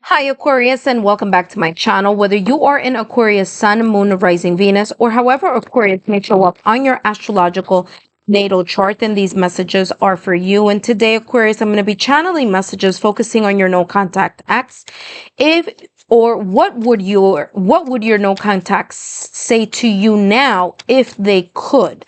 Hi, Aquarius, and welcome back to my channel. Whether you are in Aquarius, Sun, Moon, Rising, Venus, or however Aquarius may show up on your astrological natal chart, then these messages are for you. And today, Aquarius, I'm going to be channeling messages focusing on your no contact ex. If or what would your no contacts say to you now if they could?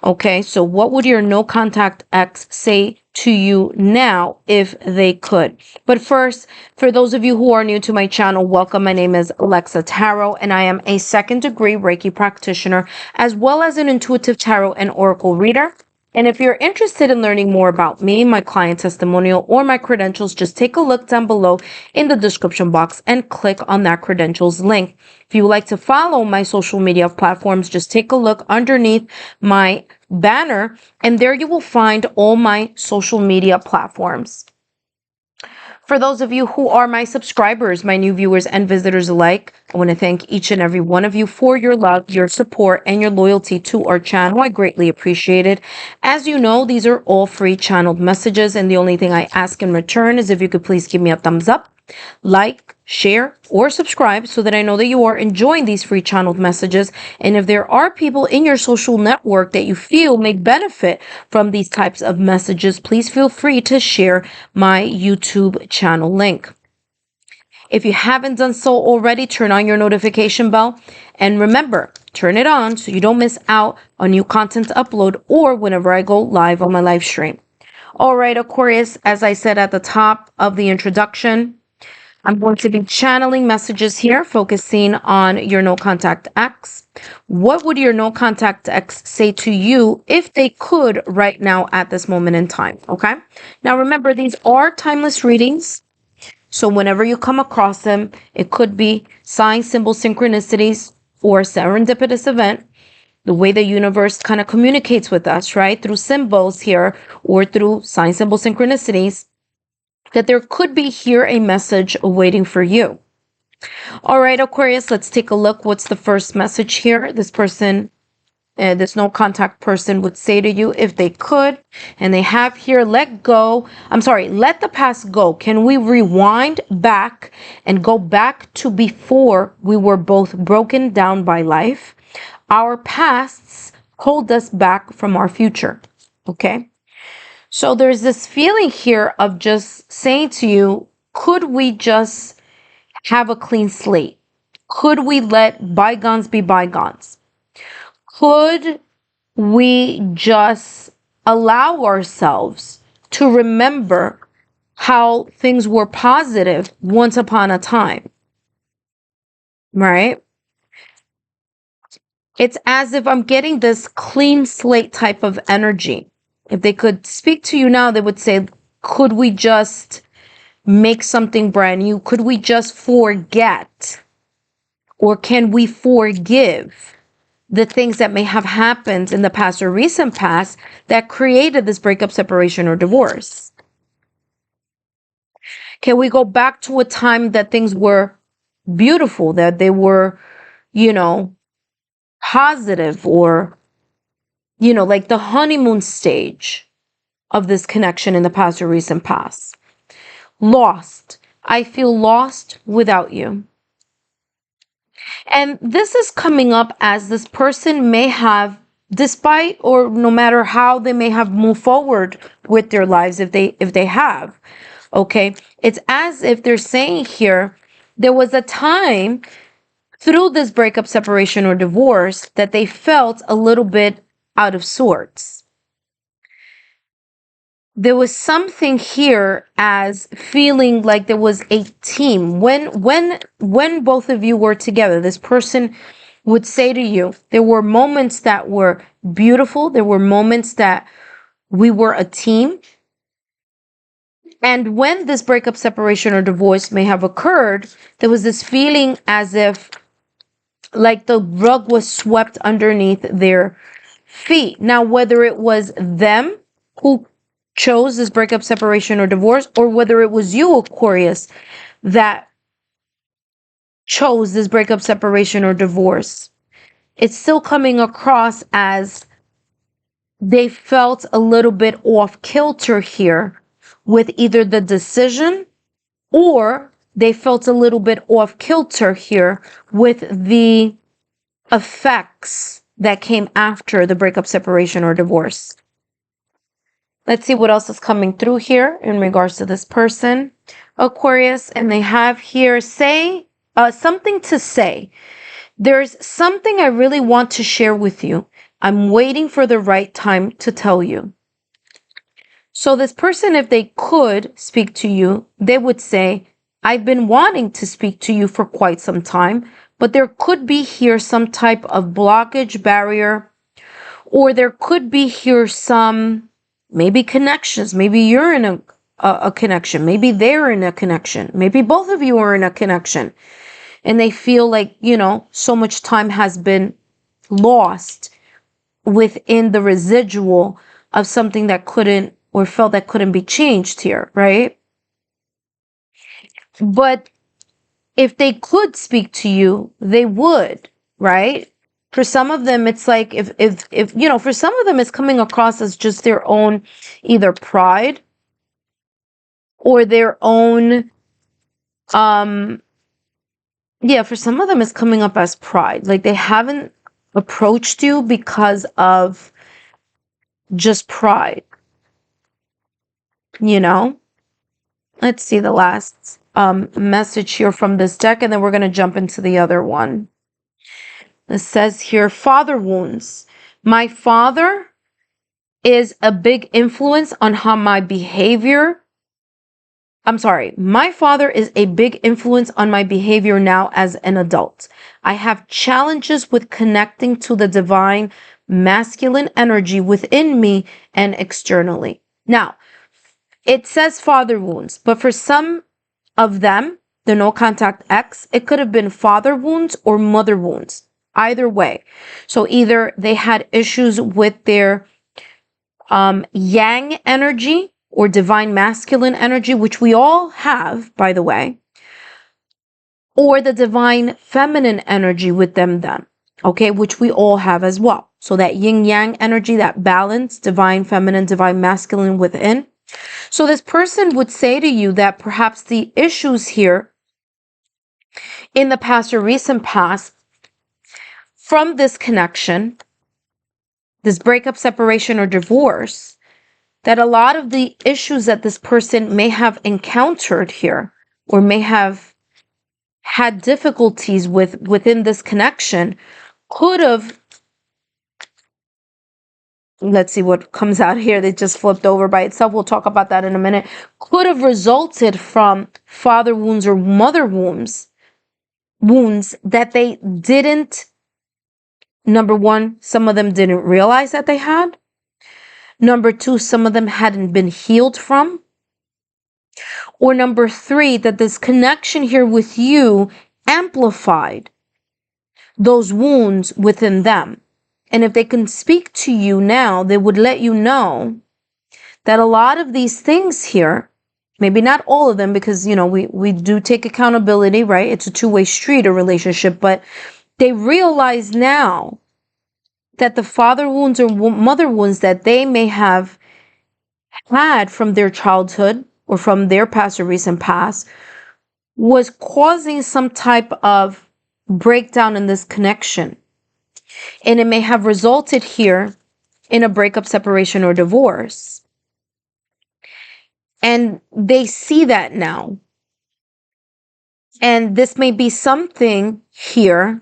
Okay, so what would your no contact ex say to you now if they could? But first, for those of you who are new to my channel, welcome. My name is Alexa Tarot, and I am a second degree Reiki practitioner, as well as an intuitive tarot and oracle reader. And if you're interested in learning more about me, my client testimonial, or my credentials, just take a look down below in the description box and click on that credentials link. If you would like to follow my social media platforms, just take a look underneath my banner, and there you will find all my social media platforms. For those of you who are my subscribers, my new viewers and visitors alike, I want to thank each and every one of you for your love, your support, and your loyalty to our channel. I greatly appreciate it. As you know, these are all free channeled messages, and the only thing I ask in return is if you could please give me a thumbs up, like, share, or subscribe so that I know that you are enjoying these free channeled messages. And if there are people in your social network that you feel may benefit from these types of messages, please feel free to share my YouTube channel link. If you haven't done so already, turn on your notification bell. And remember, turn it on so you don't miss out on new content to upload or whenever I go live on my live stream. All right, Aquarius, as I said at the top of the introduction, I'm going to be channeling messages here, focusing on your no contact ex. What would your no contact ex say to you if they could right now at this moment in time? Okay. Now, remember, these are timeless readings. So whenever you come across them, it could be sign, symbol, synchronicities, or serendipitous event. The way the universe kind of communicates with us, right? Through symbols here or through sign, symbol, synchronicities, that there could be here a message awaiting for you. All right, Aquarius, let's take a look. What's the first message here? This person, this no contact person would say to you if they could, and they have here, let the past go. Can we rewind back and go back to before we were both broken down by life? Our pasts hold us back from our future. Okay. So there's this feeling here of just saying to you, could we just have a clean slate? Could we let bygones be bygones? Could we just allow ourselves to remember how things were positive once upon a time? Right? It's as if I'm getting this clean slate type of energy. If they could speak to you now, they would say, could we just make something brand new? Could we just forget? Or can we forgive the things that may have happened in the past or recent past that created this breakup, separation, or divorce? Can we go back to a time that things were beautiful, that they were, positive, or, like the honeymoon stage of this connection in the past or recent past? Lost. I feel lost without you. And this is coming up as this person may have, despite or no matter how they may have moved forward with their lives, if they have, okay, it's as if they're saying here, there was a time through this breakup, separation, or divorce that they felt a little bit out of sorts. There was something here as feeling like there was a team. When both of you were together, this person would say to you, there were moments that were beautiful. There were moments that we were a team. And when this breakup, separation, or divorce may have occurred, there was this feeling as if like the rug was swept underneath their feet. Now, whether it was them who chose this breakup, separation, or divorce, or whether it was you, Aquarius, that chose this breakup, separation, or divorce, it's still coming across as they felt a little bit off kilter here with either the decision or they felt a little bit off kilter here with the effects that came after the breakup, separation, or divorce. Let's see what else is coming through here in regards to this person, Aquarius. And they have here, something to say. There's something I really want to share with you. I'm waiting for the right time to tell you. So this person, if they could speak to you, they would say, I've been wanting to speak to you for quite some time, but there could be here some type of blockage, barrier, or there could be here some maybe connections. Maybe you're in a connection. Maybe they're in a connection. Maybe both of you are in a connection. And they feel like, so much time has been lost within the residual of something that couldn't, or felt that couldn't be changed here, right? But if they could speak to you, they would, right? For some of them, it's like if for some of them, it's coming across as just their own either pride or their own, for some of them, it's coming up as pride. Like they haven't approached you because of just pride, Let's see the last message here from this deck, and then we're going to jump into the other one. It says here, father wounds. My father is a big influence on how my behavior. My father is a big influence on my behavior now as an adult. I have challenges with connecting to the divine masculine energy within me and externally. Now, it says father wounds, but for some of them, the no contact X, it could have been father wounds or mother wounds. Either way. So either they had issues with their yang energy or divine masculine energy, which we all have, by the way, or the divine feminine energy with them, okay, which we all have as well. So that yin yang energy, that balance, divine feminine, divine masculine within. So this person would say to you that perhaps the issues here in the past or recent past from this connection, this breakup, separation, or divorce, that a lot of the issues that this person may have encountered here or may have had difficulties within this connection could have, let's see what comes out here. They just flipped over by itself. We'll talk about that in a minute. Could have resulted from father wounds or mother wounds that they didn't, number one, some of them didn't realize that they had. Number two, some of them hadn't been healed from. Or number three, that this connection here with you amplified those wounds within them. And if they can speak to you now, they would let you know that a lot of these things here, maybe not all of them, because, we do take accountability, right? It's a two-way street, a relationship, but they realize now that the father wounds or mother wounds that they may have had from their childhood or from their past or recent past was causing some type of breakdown in this connection. And it may have resulted here in a breakup, separation, or divorce. And they see that now. And this may be something here,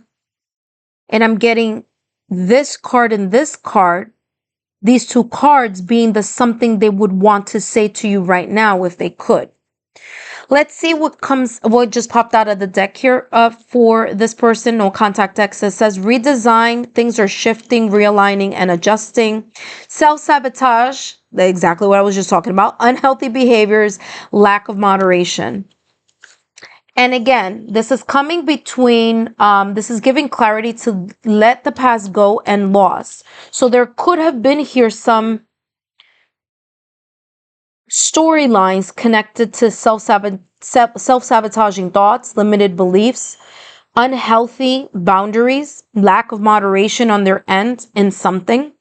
and I'm getting this card and this card, these two cards being the something they would want to say to you right now if they could. Let's see what just popped out of the deck here for this person. No contact X. It says redesign, things are shifting, realigning, and adjusting. Self-sabotage, exactly what I was just talking about. Unhealthy behaviors, lack of moderation. And again, this is coming between, this is giving clarity to let the past go and loss. So there could have been here some storylines connected to self-sabotaging thoughts, limited beliefs, unhealthy boundaries, lack of moderation on their end in something.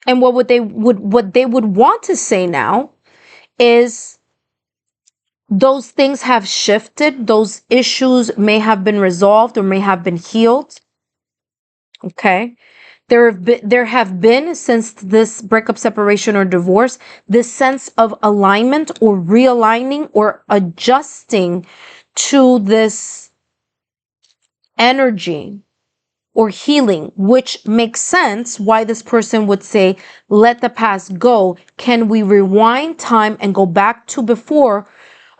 And what they would want to say now is, those things have shifted. Those issues may have been resolved or may have been healed. Okay. There have been, since this breakup, separation, or divorce, this sense of alignment or realigning or adjusting to this energy or healing, which makes sense why this person would say, let the past go. Can we rewind time and go back to before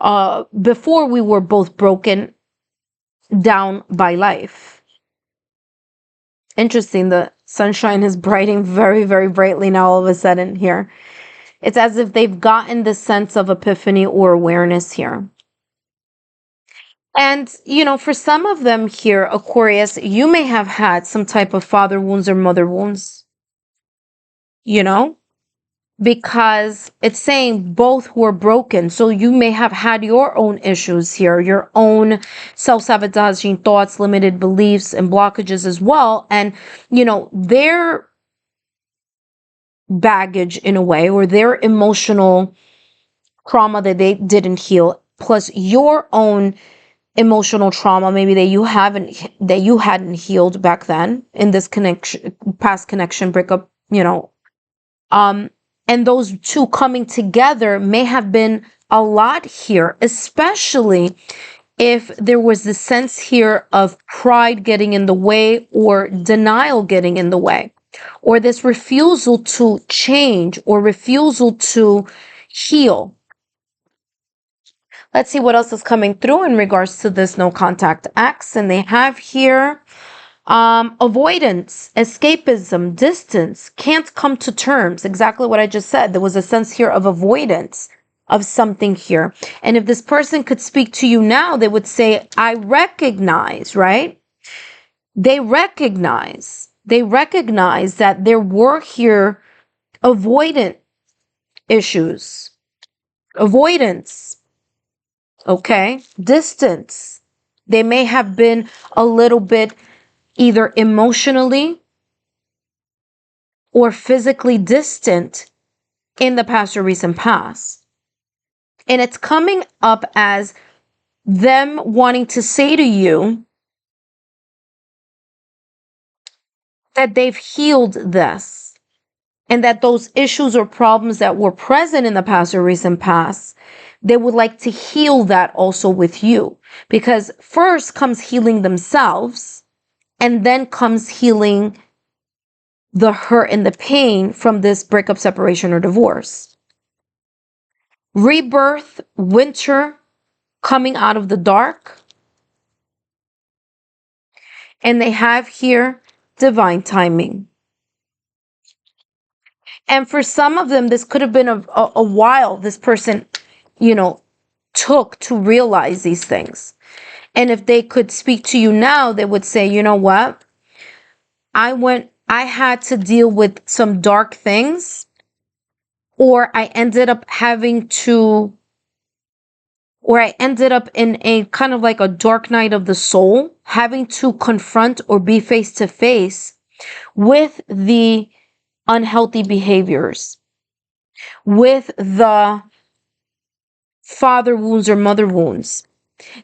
we were both broken down by life? Interesting. The sunshine is brightening very, very brightly now all of a sudden here. It's as if they've gotten this sense of epiphany or awareness here. And, for some of them here, Aquarius, you may have had some type of father wounds or mother wounds, because it's saying both were broken. So you may have had your own issues here, your own self-sabotaging thoughts, limited beliefs, and blockages as well. And, their baggage in a way, or their emotional trauma that they didn't heal, plus your own emotional trauma maybe that you hadn't healed back then in this past connection breakup, and those two coming together may have been a lot here, especially if there was the sense here of pride getting in the way or denial getting in the way, or this refusal to change or refusal to heal. Let's see what else is coming through in regards to this no contact X. And they have here avoidance, escapism, distance, can't come to terms. Exactly what I just said. There was a sense here of avoidance of something here. And if this person could speak to you now, they would say, I recognize, right? They recognize that there were here avoidant issues, avoidance. Okay, distance. They may have been a little bit either emotionally or physically distant in the past or recent past. And it's coming up as them wanting to say to you that they've healed this, and that those issues or problems that were present in the past or recent past, they would like to heal that also with you. Because first comes healing themselves, and then comes healing the hurt and the pain from this breakup, separation, or divorce. Rebirth, winter, coming out of the dark. And they have here divine timing. And for some of them, this could have been a while this person, took to realize these things. And if they could speak to you now, they would say, you know what? I had to deal with some dark things, or I ended up in a kind of like a dark night of the soul, having to confront or be face to face with the unhealthy behaviors, with the father wounds or mother wounds.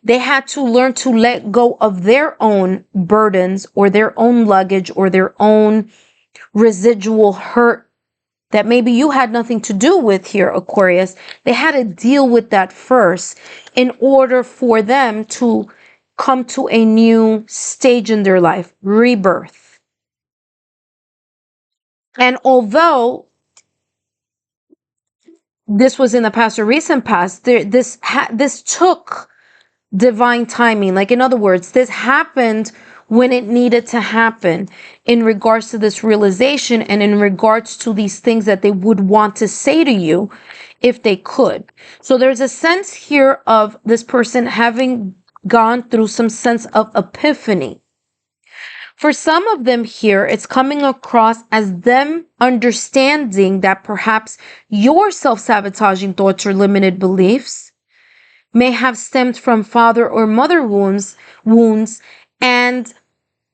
They had to learn to let go of their own burdens or their own luggage or their own residual hurt that maybe you had nothing to do with here, Aquarius. They had to deal with that first in order for them to come to a new stage in their life, rebirth. And although this was in the past or recent past, this took divine timing. Like, in other words, this happened when it needed to happen in regards to this realization and in regards to these things that they would want to say to you if they could. So there's a sense here of this person having gone through some sense of epiphany. For some of them here, it's coming across as them understanding that perhaps your self-sabotaging thoughts or limited beliefs may have stemmed from father or mother wounds, and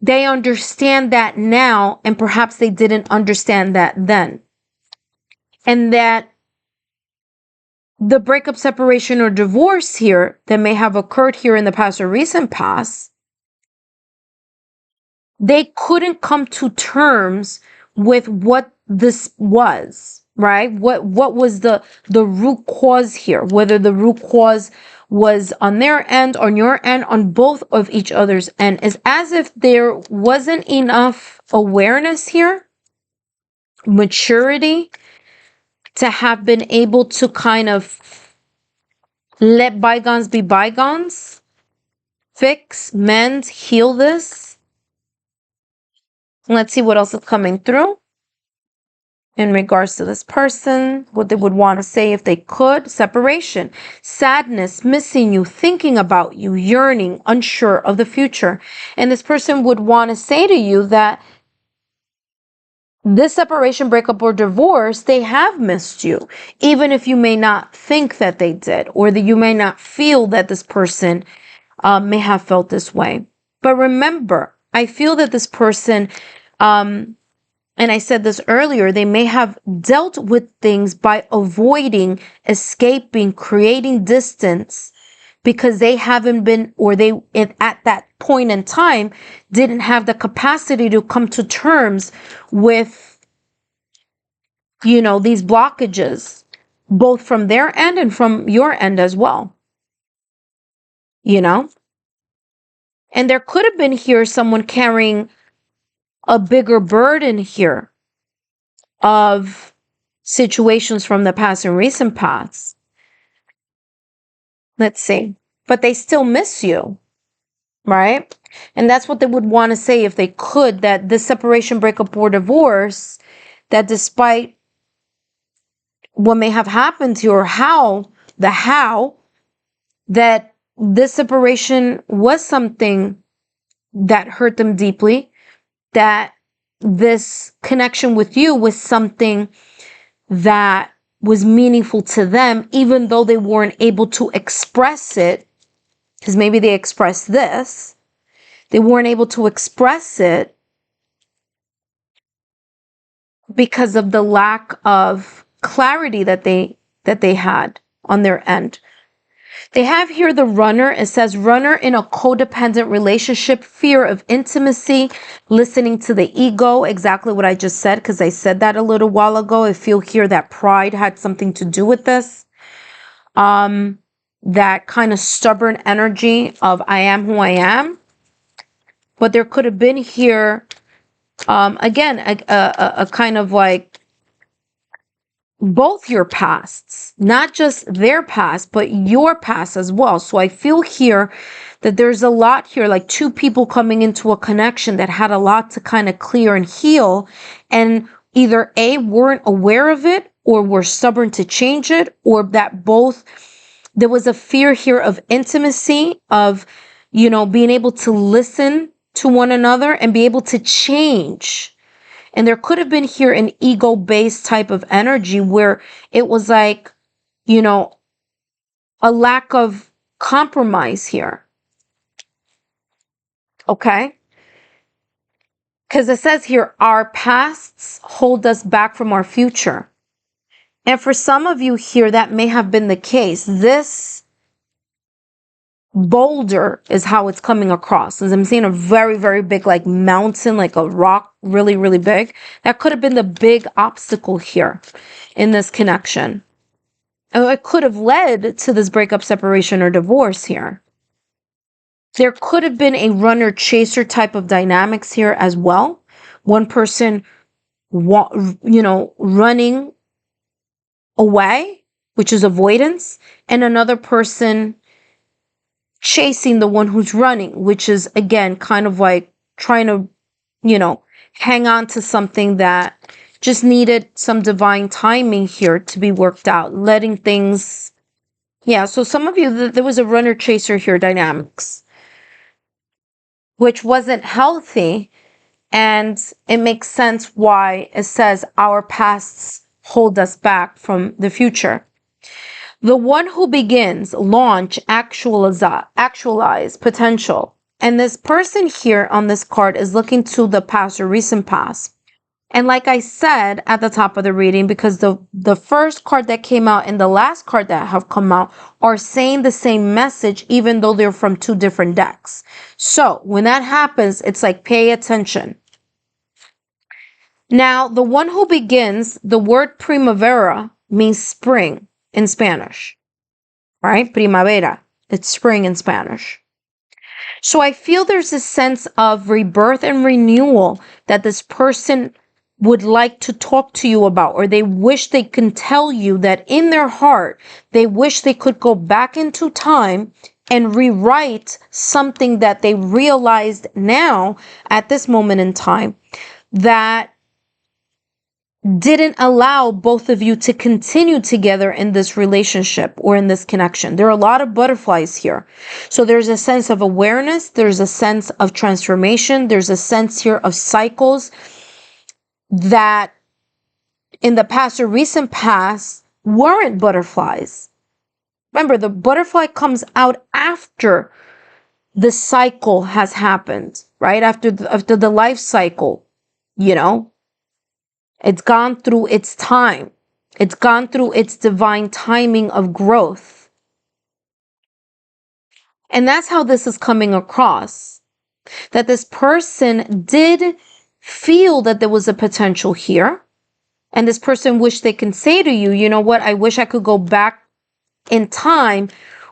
they understand that now, and perhaps they didn't understand that then. And that the breakup, separation, or divorce here that may have occurred here in the past or recent past, they couldn't come to terms with what this was, right? What was the root cause here? Whether the root cause was on their end, on your end, on both of each other's end. It's as if there wasn't enough awareness here, maturity, to have been able to kind of let bygones be bygones, fix, mend, heal this. Let's see what else is coming through in regards to this person, what they would want to say if they could. Separation, sadness, missing you, thinking about you, yearning, unsure of the future. And this person would want to say to you that this separation, breakup, or divorce, they have missed you, even if you may not think that they did, or that you may not feel that this person may have felt this way. But remember, I feel that this person, and I said this earlier, they may have dealt with things by avoiding, escaping, creating distance, because they haven't been, or they at that point in time didn't have the capacity to come to terms with, these blockages, both from their end and from your end as well. And there could have been here someone carrying a bigger burden here of situations from the past and recent past. Let's see. But they still miss you, right? And that's what they would want to say if they could, that this separation, breakup, or divorce, that despite what may have happened to you, or how, that this separation was something that hurt them deeply, that this connection with you was something that was meaningful to them, even though they weren't able to express it, because maybe they expressed this, they weren't able to express it because of the lack of clarity that they had on their end. They have here the runner. It says runner in a codependent relationship, fear of intimacy, listening to the ego, exactly what I just said, because I said that a little while ago. I feel here that pride had something to do with this. That kind of stubborn energy of I am who I am. But there could have been here, again, a kind of like both your pasts, not just their past, but your past as well. So I feel here that there's a lot here, like two people coming into a connection that had a lot to kind of clear and heal, and either A, weren't aware of it, or were stubborn to change it, or that both, there was a fear here of intimacy, of, being able to listen to one another and be able to change. And there could have been here an ego-based type of energy where it was like, a lack of compromise here. Okay? Because it says here, our pasts hold us back from our future. And for some of you here, that may have been the case. This boulder is how it's coming across. As I'm seeing a very, very big, like mountain, like a rock, really, really big. That could have been the big obstacle here in this connection. And it could have led to this breakup, separation, or divorce here. There could have been a runner-chaser type of dynamics here as well. One person, running away, which is avoidance, and another person chasing the one who's running, which is, again, kind of like trying to, hang on to something that just needed some divine timing here to be worked out, letting things, so some of you, there was a runner-chaser here dynamics, which wasn't healthy, and it makes sense why it says our pasts hold us back from the future. The one who begins, launch, actualize potential. And this person here on this card is looking to the past or recent past. And like I said at the top of the reading, because the first card that came out and the last card that have come out are saying the same message, even though they're from two different decks. So when that happens, it's like, pay attention. Now, the one who begins, the word primavera means spring in Spanish, right? Primavera, it's spring in Spanish. So I feel there's a sense of rebirth and renewal that this person would like to talk to you about, or they wish they can tell you that in their heart, they wish they could go back into time and rewrite something that they realized now at this moment in time that didn't allow both of you to continue together in this relationship or in this connection. There are a lot of butterflies here. So there's a sense of awareness. There's a sense of transformation. There's a sense here of cycles that in the past or recent past weren't butterflies. Remember, the butterfly comes out after the cycle has happened, right? After the life cycle, you know? It's gone through its time. It's gone through its divine timing of growth. And that's how this is coming across. That this person did feel that there was a potential here. And this person wished they can say to you, you know what, I wish I could go back in time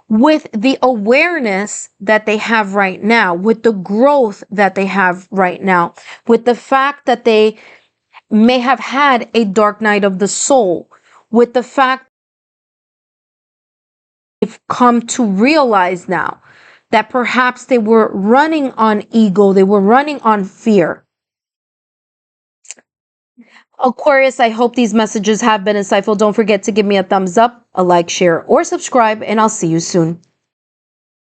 with the awareness that they have right now, with the growth that they have right now, with the fact that they may have had a dark night of the soul, with the fact they've come to realize now that perhaps they were running on ego, they were running on fear. Aquarius, I hope these messages have been insightful. Don't forget to give me a thumbs up, a like, share, or subscribe, and I'll see you soon.